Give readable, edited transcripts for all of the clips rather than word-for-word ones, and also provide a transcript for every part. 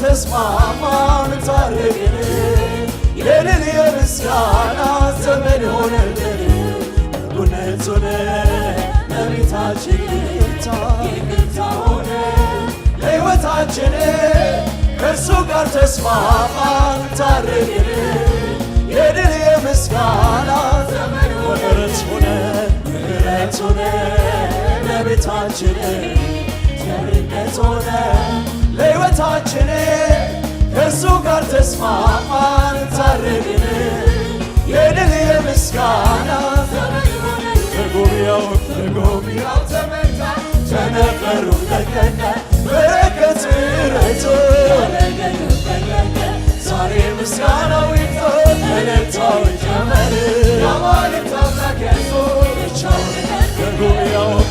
ተስማማን ታረቅን የድል የምስጋና ዘመን ሆነልን በጎነት ሆነ ለቤታችን ይቅርታ ሆነ ለሕይወታችን ከእርሱ ጋር ተስማማን ታረቅን የድል የምስጋና ዘመን ምህረት ሆነ ለቤታችን ቸርነት ሆነ ለሕይወታችን ከእርሱ ጋር ተስማማን ታረቅን የድል የምስጋና ዘመን ሆነ በጎብያው ተመታ ቸነፈሩ ለቀቀ በረከት ምሕረቱ ዛሬ ምስጋናው ይፍጠን እልልታው ይጨመር የአማልክት አምላክ ኢየሱስ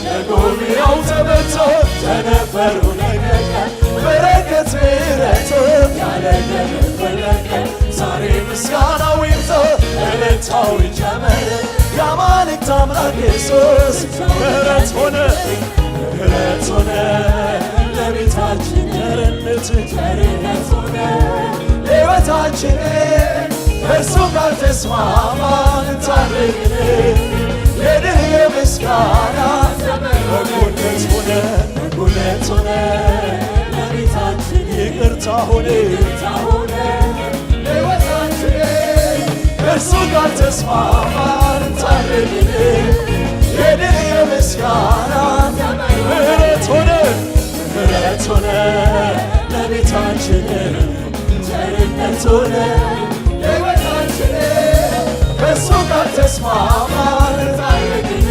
በጎብያው ተመታ ቸነፈሩ ለቀቀ በረከት ምሕረቱ ዛሬ ምስጋናው ይፍጠን እልልታው ይጨመር የአማልክት አምላክ ኢየሱስ ምህረት ሆነ ለቤታችን ቸርነት ሆነ ለሕይወታችን ከእርሱ ጋር ተስማማን ታረቅን የድል የምስጋና በጎነት ሆነ ለቤታችን ይቅርታ ሆነ ለሕይወታችን ከእርሱ ጋር ተስማማን ታረቅን የድል የምስጋና ምህረት ሆነ ለቤታችን ቸርነት ሆነ ለሕይወታችን ከእሱ ጋር ተስማማን ታረቅን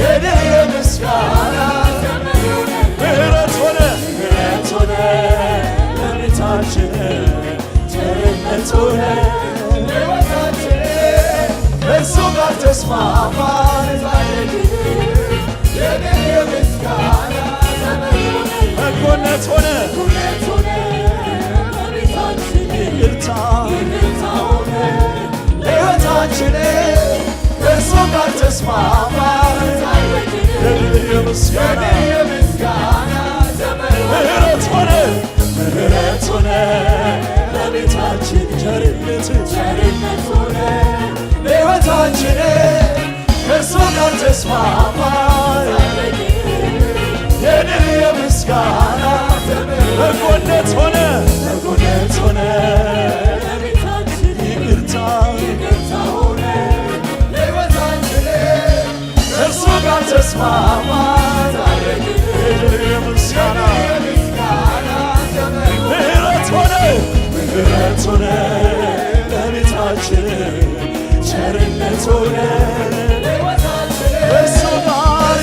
የድል የምስጋና ምህረት ሆነ ለቤታችን ቸርነት ሆነ ለሕይወታችን ከእሱ ጋር ተስማማን ታረቅን የድል የምስጋና በጎነት ሆነ ለቤታችን ይቅርታ ሆነ ለሕይወታችን ከእርሱ ጋር ተስማማን የድል የምስጋና ምህረት ሆነ ለቤታችን ቸርነት ሆነ ለሕይወታችን ከእርሱ ጋር ተስማማን የድል የምስጋና በጎነት ሆነ ለቤታችን ይቅርታ ሆነ ለሕይወታችን ከእርሱ ጋር ተስማማን የድል የምስጋና ምህረት ሆነ ለቤታችን ቸርነት ሆነ ከእርሱ ጋር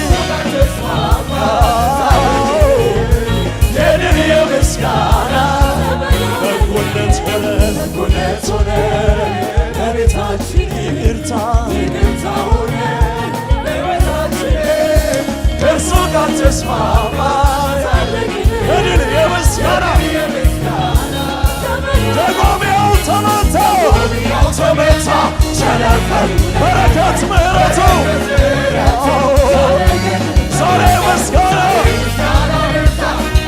የድል የምስጋና በጎነት ሆነ ለቤታችን ይቅርታ ሆነ ለሕይወታችን ከእርሱ ጋር ተስማማን የድል የምስጋና ደጎብያው ተመታ ቸነፈሩ በረከት ምሕረቱ ዛሬ ምስጋና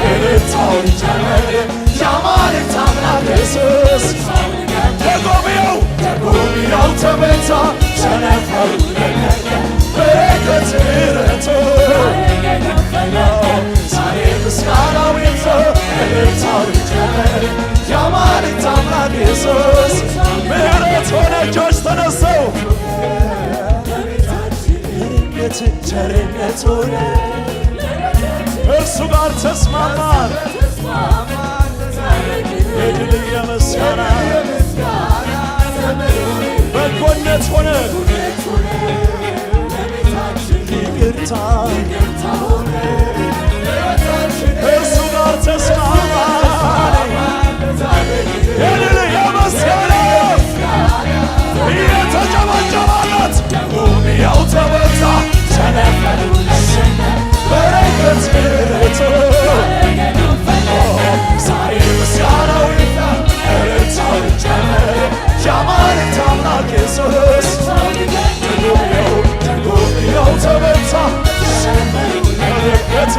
እልልታው ይጨመር የአማልክት አምላክ ኢየሱስ ደጎብያው ተመታ ቸነፈሩ ለቀቀ በረከት ምሕረቱ ዛሬ ምስጋናው ይብዛው እልልታው ይጨመር የአማልክት አምላክ ኢየሱስ ምህረት ሆነ እጆች ተነስተው ቸርነት ሆነ እርሱ ጋር ተስማማን የድል የምስጋና በጎነት ሆነ ይቅርታ እርሱ ጋር ተስማማን የድል የምስጋና እየተጨበጨበለት ደጎብያው ተመታ ቸነፈሩ በረከት ምሕረቱ ዛሬ ምስጋናው ይፍጠን እልልታው ይጨመር የአማልክት አምላክ ኢየሱስ ደጎብያው ተመታ በረከት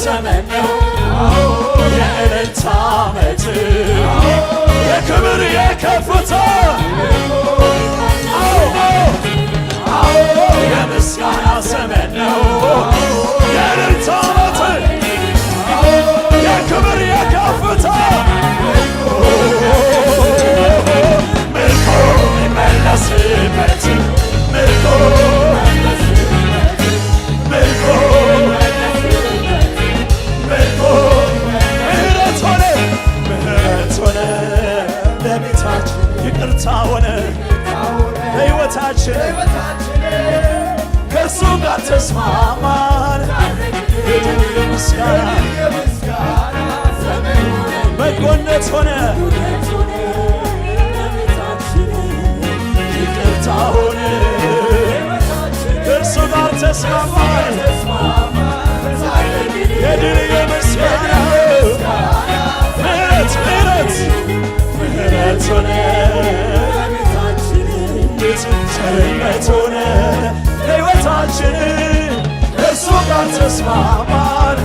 ዘመን ነው የእልልታ ዓመት የክብር የከፍታ የምስጋና ዘመን ነው የእልልታ ዓመት የክብር የከፍታ ምርኮ የሚመለስበት ምርኮ ይቅርታ ሆነ በሕይወታችን ከእርሱ ጋር ተስማማን የምስጋና በጎነት ሆነ ይቅርታ ሆነ ከእርሱ ጋር ተስማማን የድል የምስጋና ምሕረት ምሕረት ሆነ ቸርነት ሆነ ለሕይወታችን ከእርሱ ጋር ተስማማን።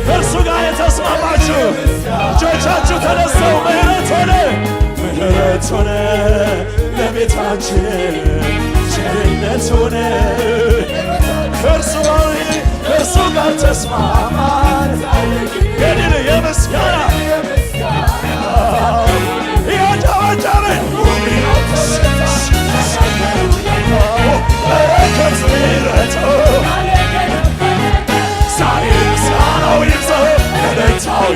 ከእርሱ ጋር የተስማማችሁ እጆቻችሁ ተነስተው ምሕረት ሆነ ለቤታችን ቸርነት ሆነ ከእርሱ ጋር ተስማማን የድል የምስጋና እያጨበጨብን በረከት ምሕረቱ ዛሬ ምስጋናው ይብዛ እልልታው